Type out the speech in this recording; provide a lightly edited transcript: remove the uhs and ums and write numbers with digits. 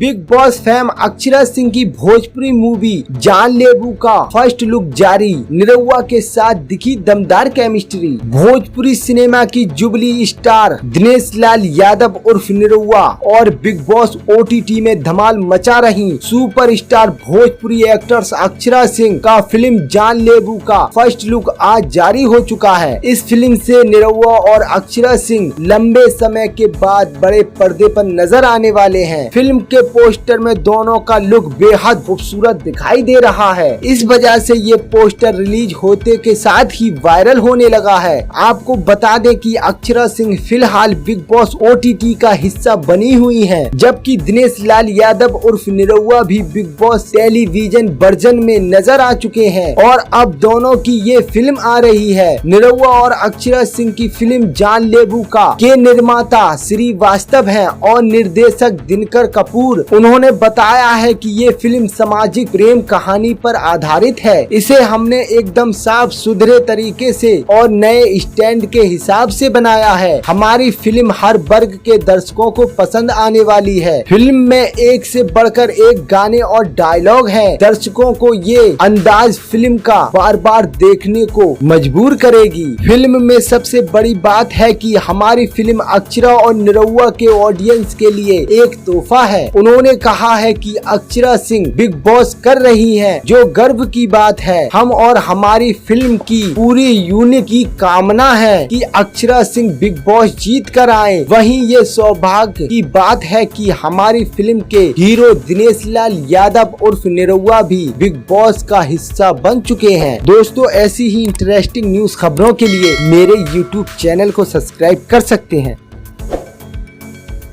Big boss fame Akshara Singh की Bhojpuri movie जानलेवा का फर्स्ट लुक जारी। निरहुआ के साथ दिखी दमदार केमिस्ट्री। भोजपुरी सिनेमा की जुबली स्टार दिनेश लाल यादव उर्फ निरहुआ और बिग बॉस OTT में धमाल मचा रही सुपरस्टार भोजपुरी एक्टर्स अक्षरा सिंह का फिल्म जानलेवा का फर्स्ट लुक आज जारी हो चुका है। इस फिल्म से निरहुआ और अक्षरा सिंह लंबे समय के बाद बड़े पर्दे पर नजर आने वाले हैं। फिल्म के पोस्टर में दोनों का लुक बेहद खूबसूरत दिखाई दे रहा है। इस वजह से ये पोस्टर रिलीज होते के साथ ही वायरल होने लगा है। आपको बता दें कि अक्षरा सिंह फिलहाल बिग बॉस OTT का हिस्सा बनी हुई हैं, जबकि दिनेश लाल यादव उर्फ निरहुआ भी बिग बॉस टेलीविजन वर्जन में नजर आ चुके हैं और अब दोनों की ये फिल्म आ रही है। निरहुआ और अक्षरा सिंह की फिल्म जानलेवा के निर्माता श्रीवास्तव हैं और निर्देशक दिनकर कपूर। उन्होंने बताया है कि ये फिल्म सामाजिक प्रेम कहानी पर आधारित है। इसे हमने एकदम साफ सुथरे तरीके से और नए स्टैंड के हिसाब से बनाया है। हमारी फिल्म हर वर्ग के दर्शकों को पसंद आने वाली है। फिल्म में एक से बढ़कर एक गाने और डायलॉग हैं। दर्शकों को ये अंदाज फिल्म का बार बार देखने को मजबूर करेगी। फिल्म में सबसे बड़ी बात है कि हमारी फिल्म अक्षरा और निरहुआ के ऑडियंस के लिए एक तोहफा है। उन्होंने कहा है कि अक्षरा सिंह बिग बॉस कर रही हैं, जो गर्व की बात है। हम और हमारी फिल्म की पूरी यूनिट की कामना है कि अक्षरा सिंह बिग बॉस जीत कर आए। वहीं ये सौभाग्य की बात है कि हमारी फिल्म के हीरो दिनेश लाल यादव उर्फ निरहुआ भी बिग बॉस का हिस्सा बन चुके हैं। दोस्तों, ऐसी ही इंटरेस्टिंग न्यूज खबरों के लिए मेरे YouTube चैनल को सब्सक्राइब कर सकते हैं।